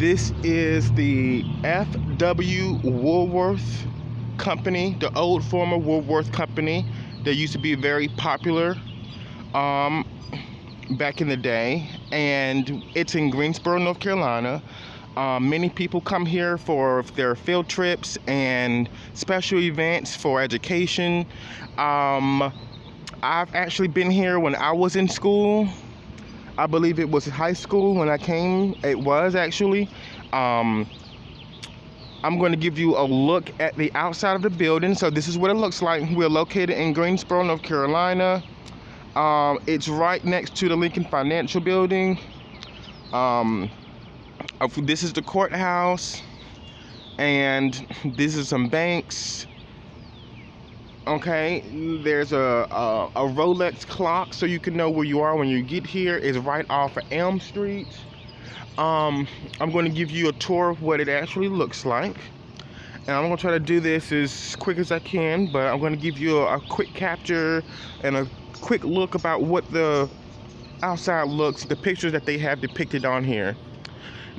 This is the F.W. Woolworth Company, the old former Woolworth Company that used to be very popular um, back in the day, and it's in Greensboro, North Carolina. Many people come here for their field trips and special events for education. I've actually been here when I was in school. I believe it was high school when I came. It was actually. I'm going to give you a look at the outside of the building. So this is what it looks like. We're located in Greensboro, North Carolina. It's right next to the Lincoln Financial Building. This is the courthouse, and this is some banks. Okay, there's a Rolex clock so you can know where you are when you get here. It's right off of Elm Street. I'm going to give you a tour of what it actually looks like, and I'm going to try to do this as quick as I can, but I'm going to give you a quick capture and a quick look about what the outside looks, the pictures that they have depicted on here.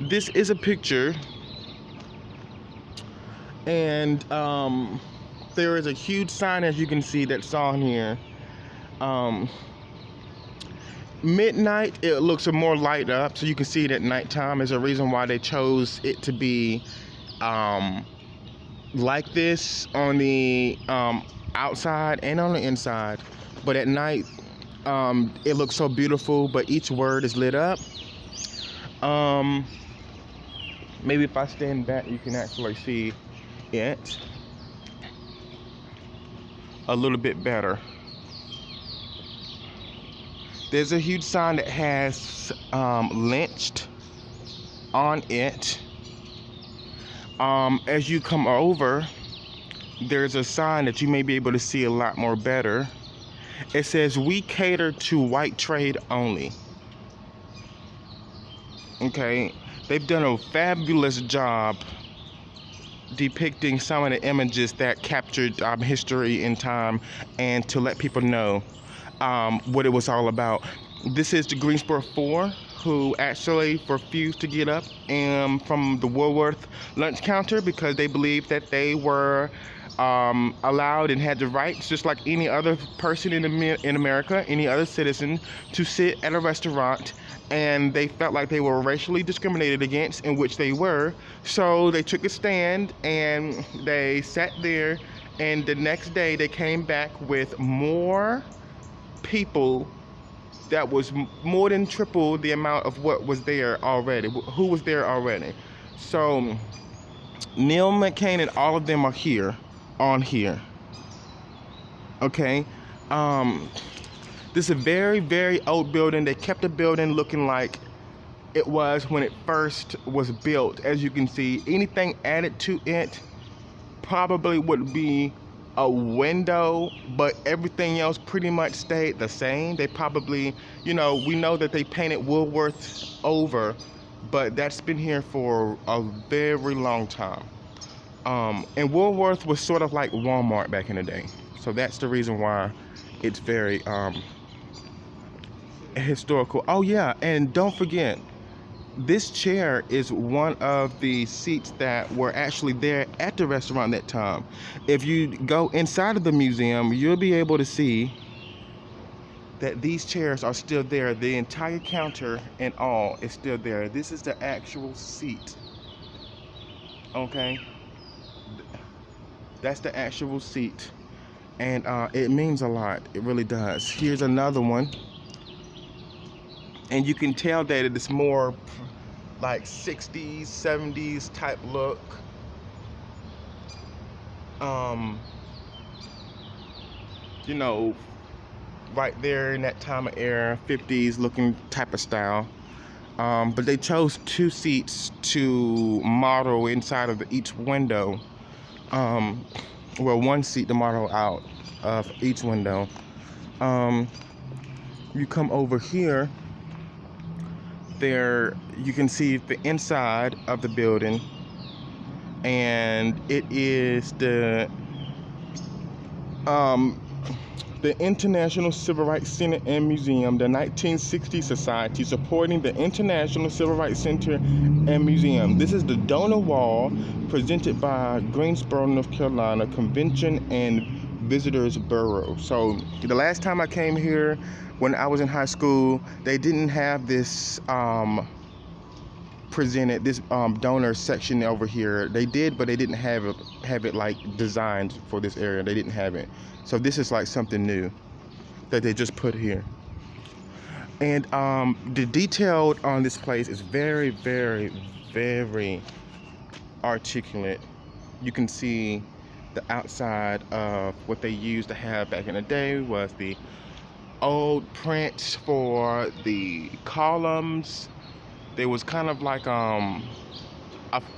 This is a picture, and there is a huge sign, as you can see, that's on here. Midnight, it looks more light up, so you can see it at nighttime. Is a reason why they chose it to be like this on the outside and on the inside. But at night, it looks so beautiful, but each word is lit up. Maybe if I stand back, you can actually see it a little bit better. There's a huge sign that has lynched on it. As you come over, there's a sign that you may be able to see a lot more better. It says, "We cater to white trade only." Okay, they've done a fabulous job depicting some of the images that captured history in time, and to let people know what it was all about. This is the Greensboro 4, who actually refused to get up from the Woolworth lunch counter because they believed that they were allowed and had the rights, just like any other person in America, any other citizen, to sit at a restaurant, and they felt like they were racially discriminated against, in which they were. So they took a stand and they sat there, and the next day they came back with more people that was more than triple the amount of what was there already, who was there already. So Neil McCain and all of them are here, on here. Okay, this is a very, very old building. They kept the building looking like it was when it first was built. As you can see, anything added to it probably would be a window, but everything else pretty much stayed the same. They probably, we know that they painted Woolworth over, but that's been here for a very long time. And Woolworth was sort of like Walmart back in the day. So that's the reason why it's very historical. Oh yeah, and don't forget, this chair is one of the seats that were actually there at the restaurant that time. If you go inside of the museum, you'll be able to see that these chairs are still there. The entire counter and all is still there. This is the actual seat. Okay? That's the actual seat. And it means a lot. It really does. Here's another one. And you can tell that it is more like 60s, 70s type look. Right there in that time of era, 50s looking type of style. But they chose two seats to model inside of each window. One seat to model out of each window. You come over here, there you can see the inside of the building, and it is the The International Civil Rights Center and Museum, the 1960 Society supporting the International Civil Rights Center and Museum. This is the donor wall presented by Greensboro, North Carolina Convention and Visitors Bureau. So the last time I came here, when I was in high school, they didn't have this presented, this donor section over here. They did, but they didn't have it like designed for this area. They didn't have it. So this is like something new that they just put here. And the detail on this place is very, very, very articulate. You can see the outside of what they used to have back in the day was the old prints for the columns. There was kind of like a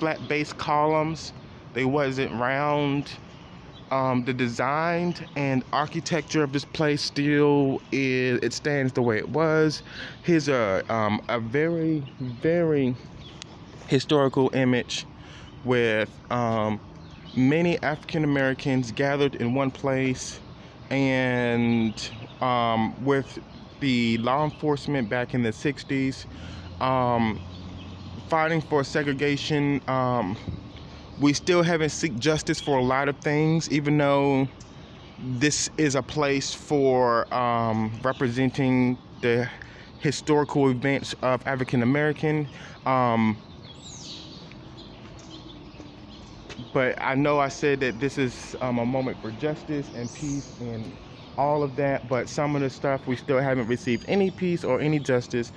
flat base columns. They wasn't round. The design and architecture of this place still it stands the way it was. Here's a very, very historical image with many African Americans gathered in one place, and with the law enforcement back in the 60s fighting for segregation. We still haven't seek justice for a lot of things, even though this is a place for representing the historical events of African American. But I know I said that this is a moment for justice and peace and all of that, but some of the stuff we still haven't received any peace or any justice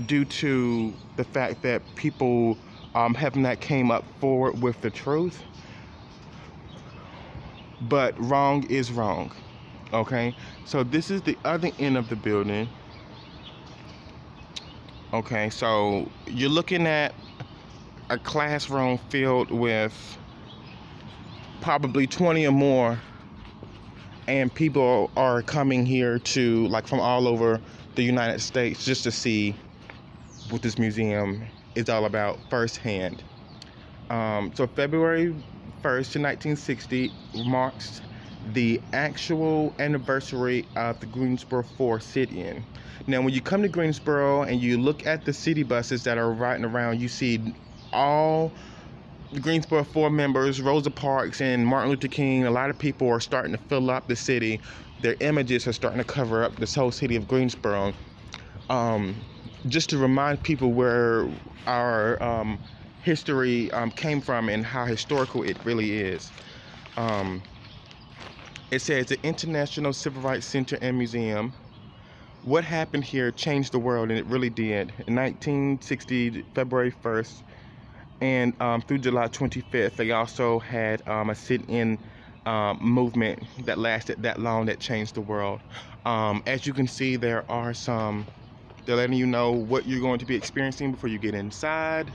due to the fact that people have not came up forward with the truth. But wrong is wrong. Okay, so this is the other end of the building. Okay, so you're looking at a classroom filled with probably 20 or more, and people are coming here to, like, from all over the United States just to see what this museum is all about firsthand. So February 1st, 1960 marks the actual anniversary of the Greensboro 4 sit-in. Now, when you come to Greensboro and you look at the city buses that are riding around, you see all the Greensboro 4 members, Rosa Parks and Martin Luther King. A lot of people are starting to fill up the city. Their images are starting to cover up this whole city of Greensboro. Just to remind people where our history came from and how historical it really is. It says the International Civil Rights Center and Museum. What happened here changed the world, and it really did. In 1960, February 1st, and through July 25th, they also had a sit-in movement that lasted that long that changed the world. As you can see, there are some, they're letting you know what you're going to be experiencing before you get inside.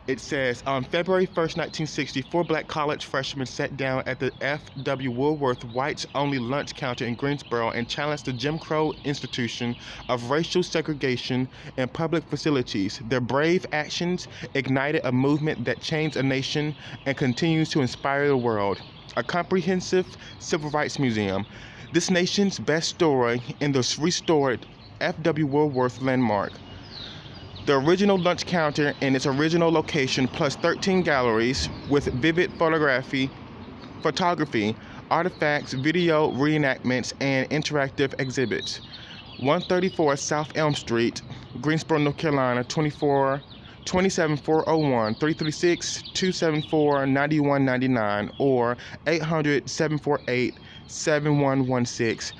It says, on February 1st, 1960, 4 black college freshmen sat down at the F.W. Woolworth whites-only lunch counter in Greensboro and challenged the Jim Crow institution of racial segregation in public facilities. Their brave actions ignited a movement that changed a nation and continues to inspire the world. A comprehensive civil rights museum. This nation's best story in the restored F.W. Woolworth landmark. The original lunch counter in its original location, plus 13 galleries with vivid photography, artifacts, video reenactments, and interactive exhibits. 134 South Elm Street, Greensboro, North Carolina, 27401, 336-274-9199, or 800-748-7116,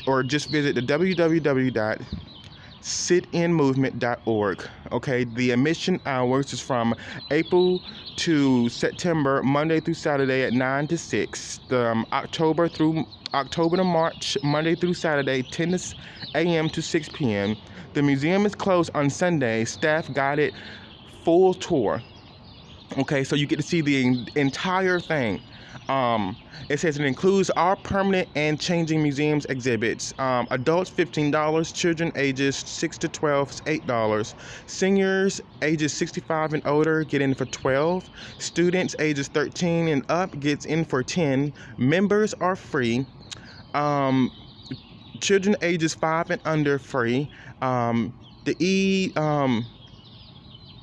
or just visit the www.sitinmovement.org. Okay, the admission hours is from April to September, Monday through Saturday at 9 to 6. October to March, Monday through Saturday, 10 a.m. to 6 p.m. The museum is closed on Sunday. Staff guided full tour. Okay, so you get to see the entire thing. It says it includes all permanent and changing museums exhibits. Adults $15, children ages 6 to 12 is $8. Seniors ages 65 and older get in for $12. Students ages 13 and up gets in for $10. Members are free. Um, Children ages 5 and under free. The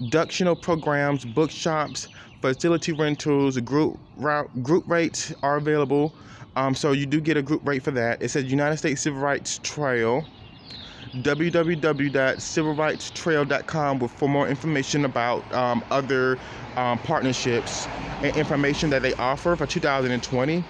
inductional programs, bookshops, facility rentals, group rates are available. So you do get a group rate for that. It says United States Civil Rights Trail, www.civilrightstrail.com for more information about other partnerships and information that they offer for 2020.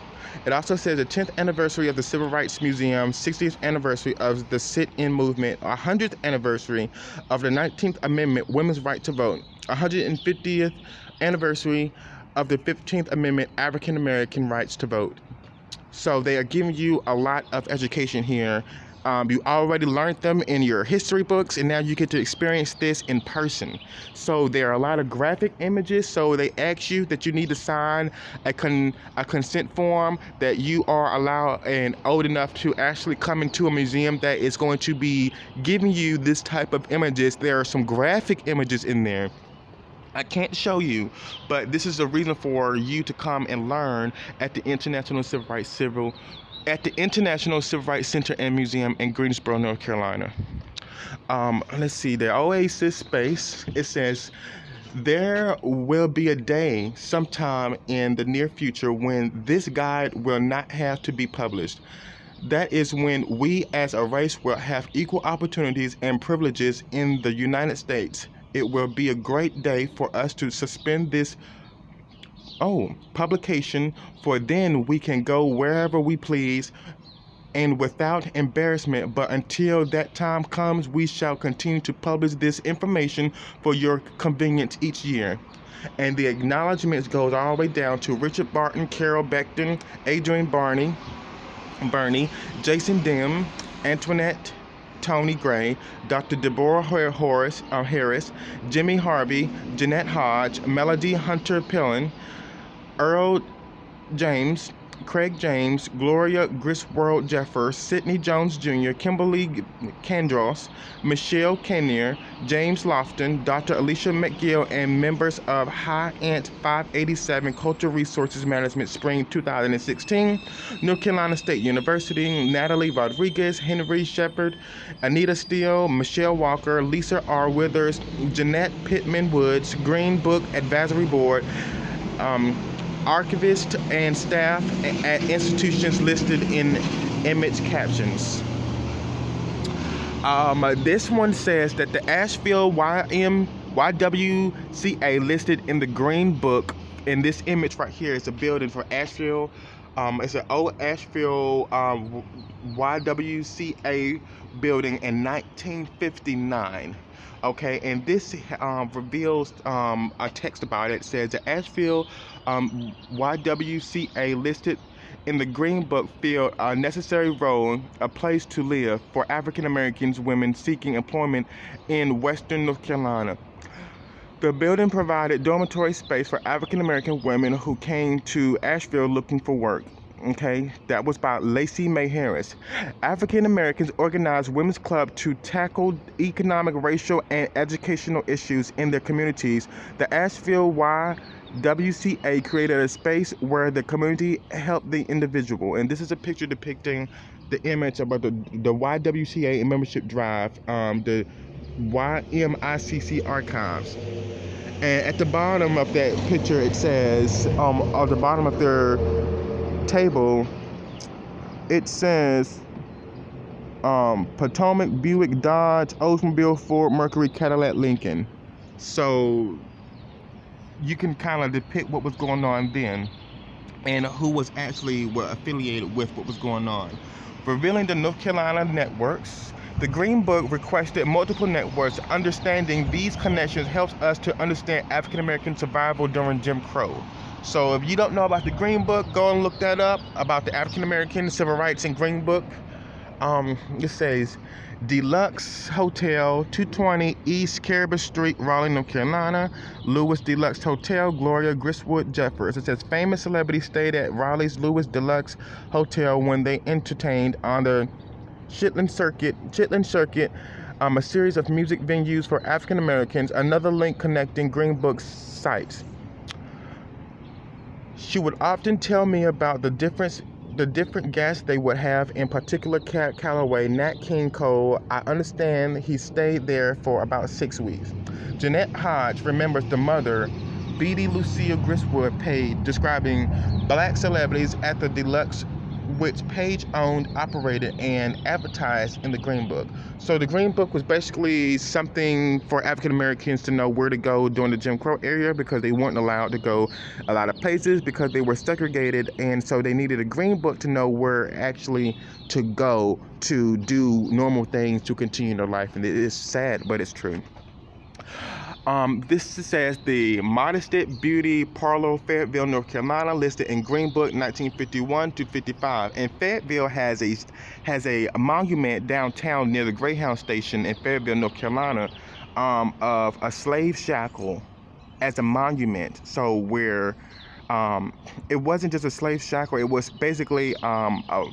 It also says the 10th anniversary of the Civil Rights Museum, 60th anniversary of the sit-in movement, 100th anniversary of the 19th Amendment, women's right to vote, 150th anniversary of the 15th Amendment, African American rights to vote. So they are giving you a lot of education here. You already learned them in your history books, and now you get to experience this in person. So there are a lot of graphic images. So they ask you that you need to sign a consent form that you are allowed and old enough to actually come into a museum that is going to be giving you this type of images. There are some graphic images in there. I can't show you, but this is a reason for you to come and learn at the International Civil Rights Center and Museum in Greensboro, North Carolina. Let's see, the Oasis space, it says, there will be a day sometime in the near future when this guide will not have to be published. That is when we as a race will have equal opportunities and privileges in the United States. It will be a great day for us to suspend this publication, for then we can go wherever we please and without embarrassment. But until that time comes, we shall continue to publish this information for your convenience each year. And the acknowledgments goes all the way down to Richard Barton, Carol Beckton, Adrian Bernie, Jason Dim, Antoinette Tony Gray, Dr. Deborah Harris, Jimmy Harvey, Jeanette Hodge, Melody Hunter Pillin, Earl James, Craig James, Gloria Griswold Jeffers, Sidney Jones Jr., Kimberly Candros, Michelle Kennier, James Lofton, Dr. Alicia McGill, and members of High Ant 587 Cultural Resources Management Spring 2016, North Carolina State University, Natalie Rodriguez, Henry Shepard, Anita Steele, Michelle Walker, Lisa R. Withers, Jeanette Pittman Woods, Green Book Advisory Board, archivists and staff at institutions listed in image captions. This one says that the Asheville YWCA listed in the Green Book, in this image right here is a building for Asheville. It's an old Asheville YWCA building in 1959. Okay, and this reveals a text about it. It says the Asheville YWCA listed in the Green Book filled a necessary role, a place to live for African Americans women seeking employment in Western North Carolina. The building provided dormitory space for African American women who came to Asheville looking for work. Okay, that was by Lacey May Harris. African Americans organized women's club to tackle economic, racial, and educational issues in their communities. The Asheville YWCA created a space where the community helped the individual. And this is a picture depicting the image about the YWCA membership drive, the YMICC archives. And at the bottom of that picture, it says, on the bottom of their table, it says Potomac, Buick, Dodge, Oldsmobile, Ford, Mercury, Cadillac, Lincoln. So you can kind of depict what was going on then and who was actually affiliated with what was going on. Revealing the North Carolina networks, the Green Book requested multiple networks. Understanding these connections helps us to understand African American survival during Jim Crow. So if you don't know about the Green Book, go and look that up, about the African American Civil Rights and Green Book. It says Deluxe Hotel, 220 East Caribou Street, Raleigh, North Carolina. Lewis Deluxe Hotel, Gloria Griswold Jeffers. It says famous celebrities stayed at Raleigh's Lewis Deluxe Hotel when they entertained on the Chitlin Circuit, a series of music venues for African Americans. Another link connecting Green Book sites. She would often tell me about the difference the different guests they would have, in particular Cat Calloway, Nat King Cole. I understand he stayed there for about 6 weeks. Jeanette Hodge remembers the mother, Beatty Lucille Griswold, paid, describing black celebrities at the Deluxe, which Page owned, operated, and advertised in the Green Book. So the Green Book was basically something for African Americans to know where to go during the Jim Crow era, because they weren't allowed to go a lot of places because they were segregated, and so they needed a Green Book to know where actually to go to do normal things to continue their life. And it is sad, but it's true. This says the Modesty Beauty Parlor, Fayetteville, North Carolina, listed in Green Book 1951 to 55. And Fayetteville has a monument downtown near the Greyhound station in Fayetteville, North Carolina, of a slave shackle as a monument. So where it wasn't just a slave shackle; it was basically a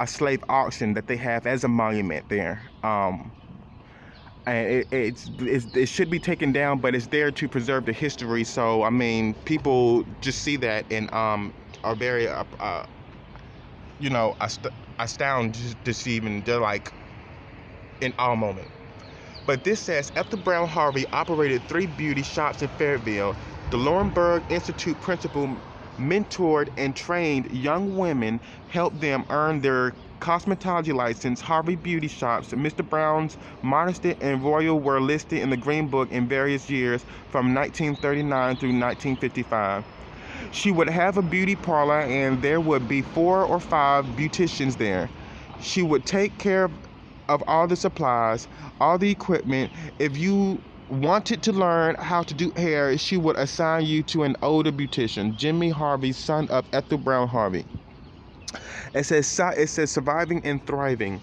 slave auction that they have as a monument there. And it should be taken down, but it's there to preserve the history. So I mean, people just see that and are very astounded to see, even they're like in awe moment. But this says Ethel Brown Harvey operated 3 beauty shops in Fayetteville. The Laurinburg Institute principal mentored and trained young women, helped them earn their cosmetology license. Harvey beauty shops, Mr. Brown's, Modesty, and Royal were listed in the Green Book in various years from 1939 through 1955. She would have a beauty parlor, and there would be 4 or 5 beauticians there. She would take care of all the supplies, all the equipment. If you wanted to learn how to do hair, she would assign you to an older beautician, Jimmy Harvey, son of Ethel Brown Harvey. It says surviving and thriving.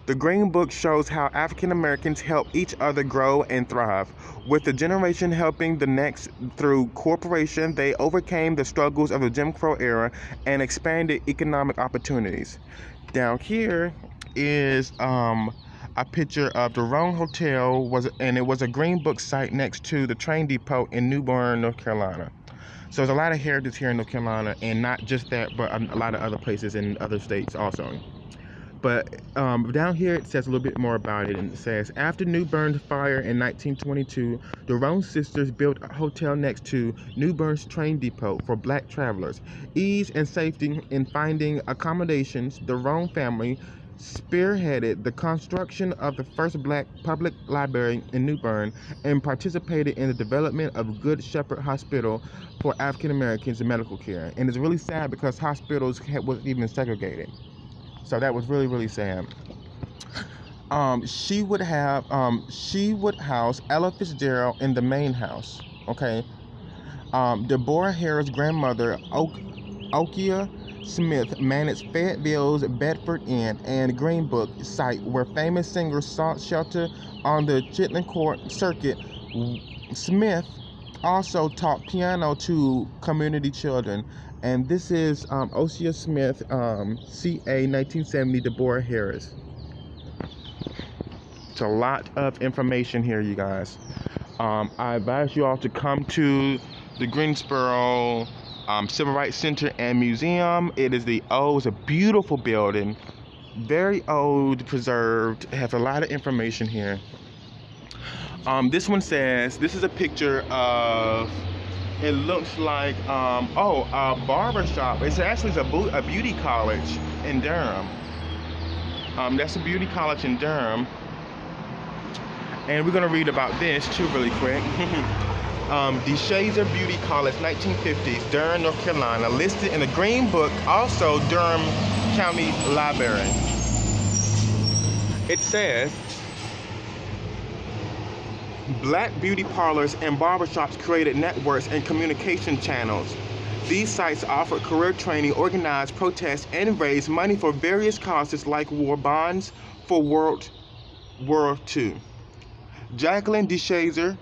The Green Book shows how African Americans help each other grow and thrive. With the generation helping the next through cooperation, they overcame the struggles of the Jim Crow era and expanded economic opportunities. Down here is a picture of the Rome Hotel, and it was a Green Book site next to the train depot in New Bern, North Carolina. So there's a lot of heritage here in North Carolina, and not just that, but a lot of other places in other states also. But down here it says a little bit more about it, and it says, after New Bern's fire in 1922, the Roan sisters built a hotel next to New Bern's train depot for black travelers. Ease and safety in finding accommodations, the Roan family spearheaded the construction of the first black public library in New Bern and participated in the development of Good Shepherd Hospital for African Americans in medical care. And it's really sad because hospitals was even segregated. So that was really, really sad. She would house Ella Fitzgerald in the main house. Okay. Deborah Harris' grandmother, Okia Smith, managed Fayetteville's Bedford Inn and Green Book site, where famous singers sought shelter on the Chitlin Court circuit. Smith also taught piano to community children. And this is Osia Smith, CA 1970, Deborah Harris. It's a lot of information here, you guys. I advise you all to come to the Greensboro Civil Rights Center and Museum. It's a beautiful building, very old, preserved. It has a lot of information here. This one says, this is a picture of, it looks like, a barber shop. It's actually a beauty college in Durham. That's a beauty college in Durham. And we're gonna read about this too really quick. DeShazer Beauty College, 1950s, Durham, North Carolina, listed in the Green Book, also Durham County Library. It says, black beauty parlors and barbershops created networks and communication channels. These sites offered career training, organized protests, and raised money for various causes like war bonds for World War II. Jacqueline DeShazer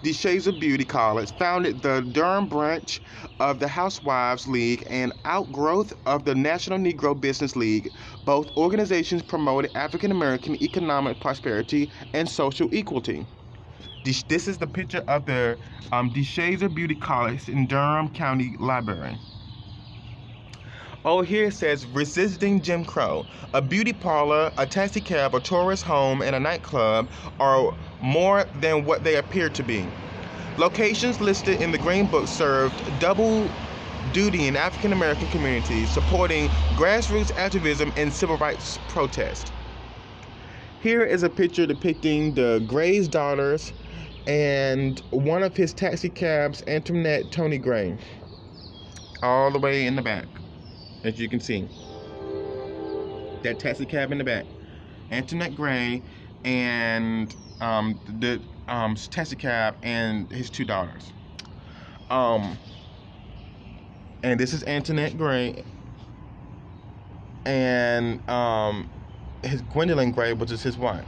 Beauty College founded the Durham branch of the Housewives League, an outgrowth of the National Negro Business League. Both organizations promoted African American economic prosperity and social equality. This is the picture of the DeShazer Beauty College in Durham County Library. Oh, here it says resisting Jim Crow. A beauty parlor, a taxi cab, a tourist home, and a nightclub are more than what they appear to be. Locations listed in the Green Book served double duty in African American communities, supporting grassroots activism and civil rights protests. Here is a picture depicting the Gray's daughters and one of his taxi cabs, Antoinette Tony Gray, all the way in the back, as you can see. That taxi cab in the back, Antoinette Gray, and the taxi cab and his two daughters. And this is Antoinette Gray, and his Gwendolyn Gray, which is his wife.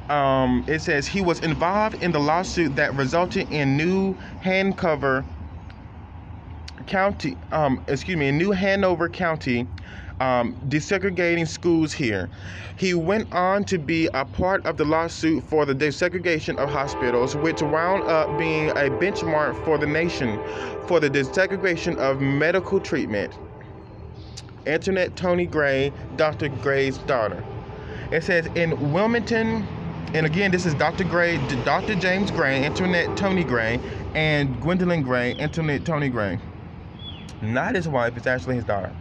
It says he was involved in the lawsuit that resulted in New Hanover County, desegregating schools here. He went on to be a part of the lawsuit for the desegregation of hospitals, which wound up being a benchmark for the nation for the desegregation of medical treatment. Antoinette Tony Gray, Dr. Gray's daughter. It says in Wilmington, and again, this is Dr. James Gray, Antoinette Tony Gray, and Gwendolyn Gray, Antoinette Tony Gray. Not his wife, it's actually his daughter.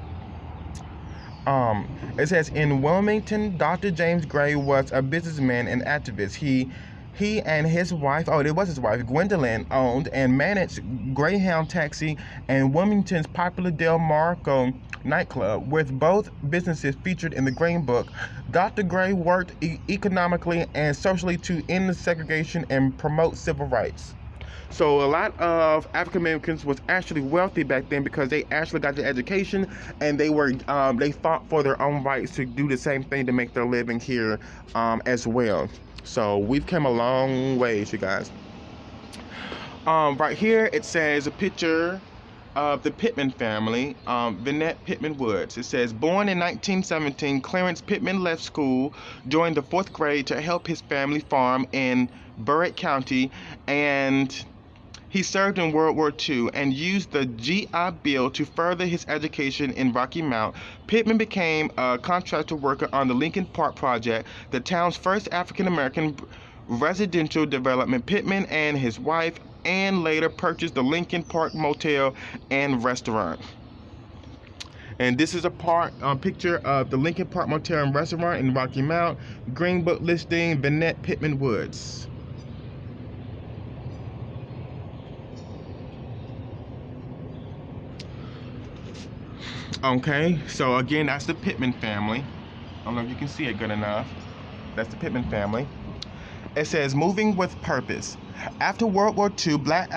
It says in Wilmington, Dr. James Gray was a businessman and activist. He and his wife, it was his wife, Gwendolyn, owned and managed Greyhound Taxi and Wilmington's popular Del Marco nightclub, with both businesses featured in the Green Book. Dr. Gray worked economically and socially to end the segregation and promote civil rights. So a lot of African Americans was actually wealthy back then because they actually got the education, and they fought for their own rights to do the same thing to make their living here as well. So we've come a long ways, you guys. Right here it says a picture of the Pittman family, Vinette Pittman Woods. It says, born in 1917, Clarence Pittman left school during the 4th grade to help his family farm in Burritt County, and he served in World War II and used the GI Bill to further his education in Rocky Mount. Pittman became a contractor worker on the Lincoln Park project, the town's first African-American residential development. Pittman and his wife and later purchased the Lincoln Park Motel and Restaurant. And this is a picture of the Lincoln Park Motel and Restaurant in Rocky Mount. Green Book listing, Vinette Pittman Woods. Okay, so again, that's the Pittman family. I don't know if you can see it good enough. That's the Pittman family. It says, moving with purpose. After World War II, Black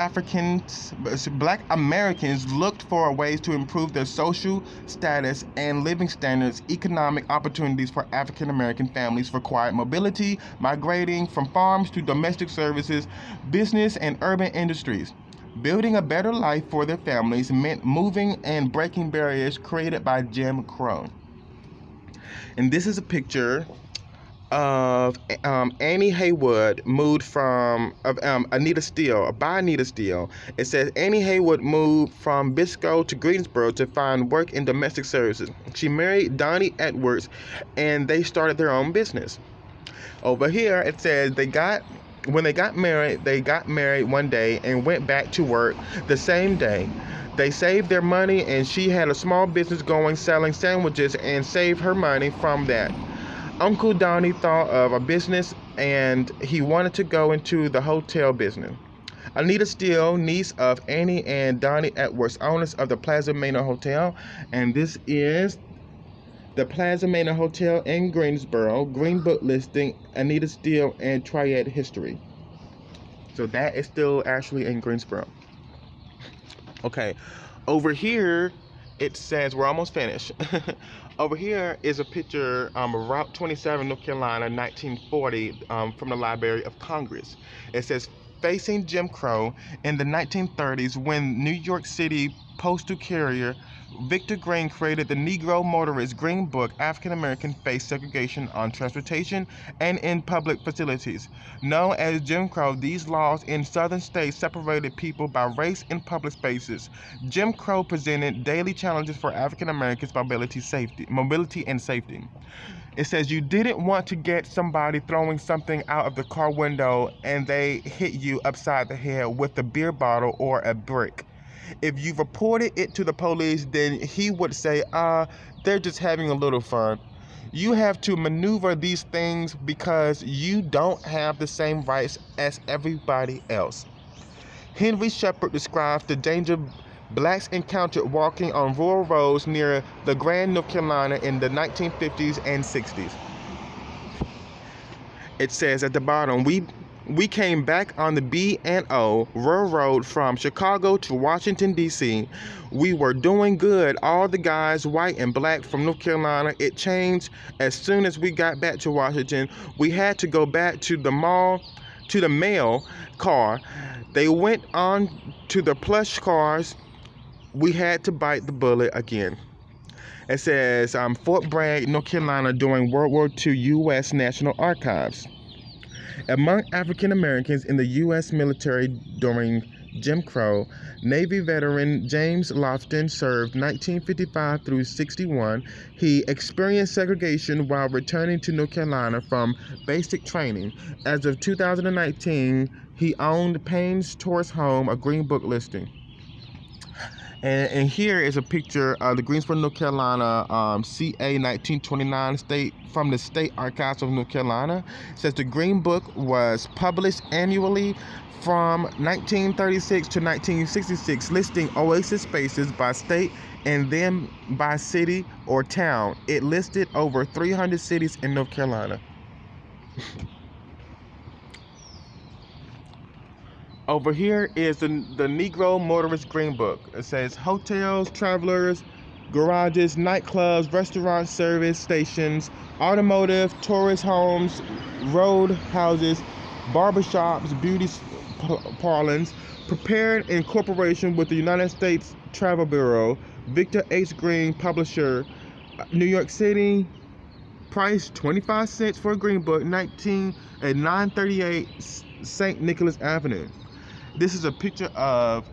Americans looked for ways to improve their social status and living standards. Economic opportunities for African American families required mobility, migrating from farms to domestic services, business, and urban industries. Building a better life for their families meant moving and breaking barriers created by Jim Crow. And this is a picture of Annie Haywood moved from Anita Steele, by Anita Steele. It says Annie Haywood moved from Biscoe to Greensboro to find work in domestic services. She married Donnie Edwards, and they started their own business. Over here it says when they got married one day and went back to work the same day. They saved their money, and she had a small business going selling sandwiches and saved her money from that. Uncle Donnie thought of a business, and he wanted to go into the hotel business. Anita Steele, niece of Annie and Donnie Edwards, owners of the Plaza Manor Hotel, and this is the Plaza Manor Hotel in Greensboro. Green Book listing, Anita Steele and Triad history. So that is still actually in Greensboro. Okay, over here it says, we're almost finished. Over here is a picture of Route 27, North Carolina, 1940, from the Library of Congress. It says facing Jim Crow in the 1930s when New York City postal carrier Victor Green created the Negro Motorist Green Book. African Americans face segregation on transportation and in public facilities. Known as Jim Crow, these laws in southern states separated people by race in public spaces. Jim Crow presented daily challenges for African Americans' mobility and safety. It says you didn't want to get somebody throwing something out of the car window and they hit you upside the head with a beer bottle or a brick. If you reported it to the police, then he would say, they're just having a little fun. You have to maneuver these things because you don't have the same rights as everybody else. Henry Shepard describes the danger blacks encountered walking on rural roads near the Grand, North Carolina in the 1950s and 60s. It says at the bottom, we came back on the B&O Railroad from Chicago to Washington, D.C. We were doing good. All the guys, white and black from North Carolina. It changed as soon as we got back to Washington. We had to go back to the mail car. They went on to the plush cars. We had to bite the bullet again. It says Fort Bragg, North Carolina during World War II, U.S. National Archives. Among African Americans in the U.S. military during Jim Crow, Navy veteran James Lofton served 1955 through 61. He experienced segregation while returning to North Carolina from basic training. As of 2019, he owned Payne's Tourist Home, a Green Book listing. And here is a picture of the Greensboro, North Carolina CA 1929 from the State Archives of North Carolina. It says the Green Book was published annually from 1936 to 1966, listing oasis spaces by state and then by city or town. It listed over 300 cities in North Carolina. Over here is the Negro Motorist Green Book. It says hotels, travelers, garages, nightclubs, restaurant service stations, automotive, tourist homes, road houses, barbershops, beauty parlors, prepared in cooperation with the United States Travel Bureau, Victor H. Green, publisher, New York City, price 25 cents for a Green Book, 938 St. Nicholas Avenue. This is a picture of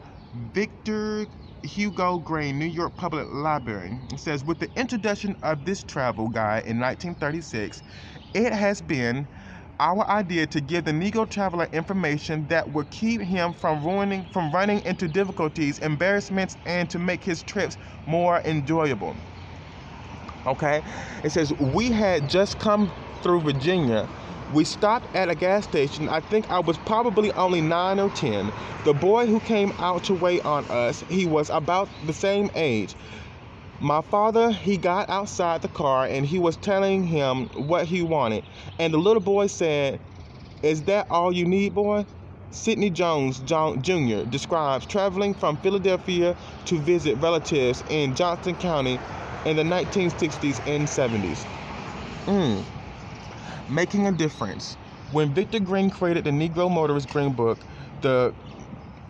Victor Hugo Green, New York Public Library. It says, with the introduction of this travel guide in 1936, it has been our idea to give the Negro traveler information that would keep him from running into difficulties, embarrassments, and to make his trips more enjoyable. Okay? It says, we had just come through Virginia. We stopped at a gas station. I think I was probably only 9 or 10. The boy who came out to wait on us, he was about the same age. My father, he got outside the car and he was telling him what he wanted. And the little boy said, is that all you need, boy? Sidney Jones Jr. describes traveling from Philadelphia to visit relatives in Johnson County in the 1960s and 70s. Making a difference. When Victor Green created the Negro Motorist Green Book,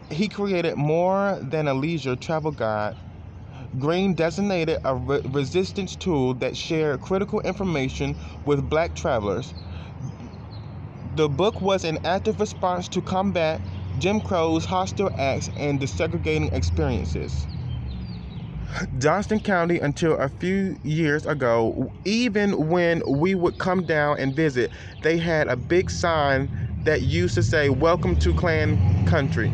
he created more than a leisure travel guide. Green designated a resistance tool that shared critical information with black travelers. The book was an active response to combat Jim Crow's hostile acts and desegregating experiences. Johnston County, until a few years ago, even when we would come down and visit, they had a big sign that used to say, welcome to Klan country.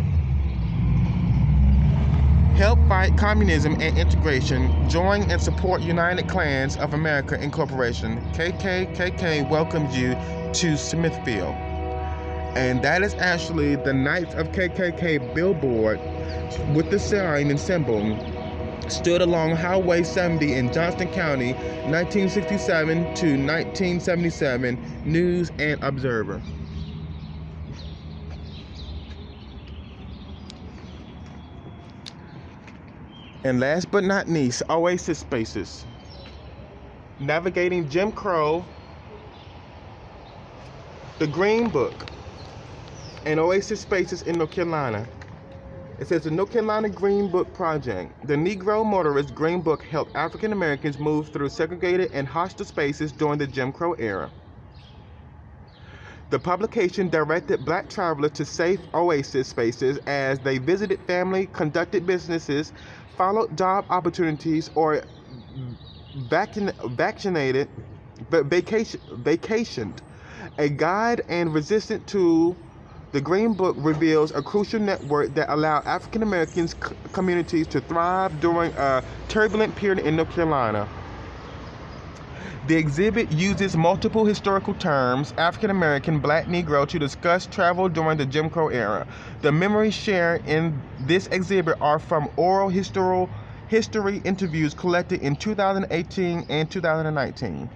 Help fight communism and integration. Join and support United Klans of America Incorporation. KKKK welcomes you to Smithfield. And that is actually the Knights of KKK billboard with the sign and symbol stood along Highway 70 in Johnston County, 1967 to 1977, News and Observer. And last but not least, Oasis Spaces. Navigating Jim Crow, the Green Book. and oasis spaces in North Carolina. It says the North Carolina Green Book Project. The Negro Motorist Green Book helped African Americans move through segregated and hostile spaces during the Jim Crow era. The publication directed black travelers to safe oasis spaces as they visited family, conducted businesses, followed job opportunities, or vacationed. A guide and resistant to the Green Book reveals a crucial network that allowed African American communities to thrive during a turbulent period in North Carolina. The exhibit uses multiple historical terms, African American, Black, Negro, to discuss travel during the Jim Crow era. The memories shared in this exhibit are from oral history interviews collected in 2018 and 2019.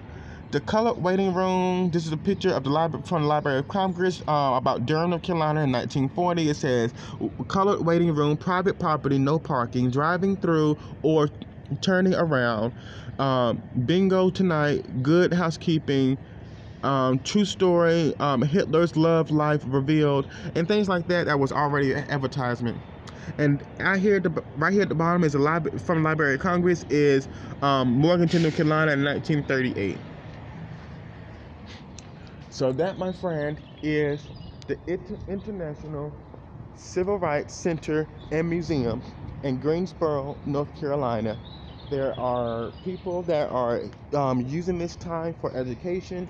The colored waiting room. This is a picture of the library from the Library of Congress about Durham, North Carolina in 1940. It says, colored waiting room, private property, no parking, driving through or turning around, bingo tonight, good housekeeping, true story, Hitler's love life revealed, and things like that. That was already an advertisement. And right here at the bottom is a library from the Library of Congress is Morganton, North Carolina in 1938. So that, my friend, is the International Civil Rights Center and Museum in Greensboro, North Carolina. There are people that are using this time for education.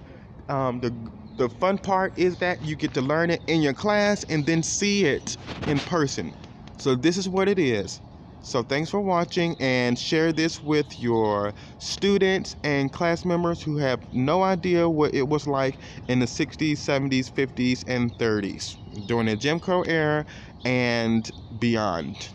The fun part is that you get to learn it in your class and then see it in person. So this is what it is. So thanks for watching, and share this with your students and class members who have no idea what it was like in the 60s, 70s, 50s, and 30s during the Jim Crow era and beyond.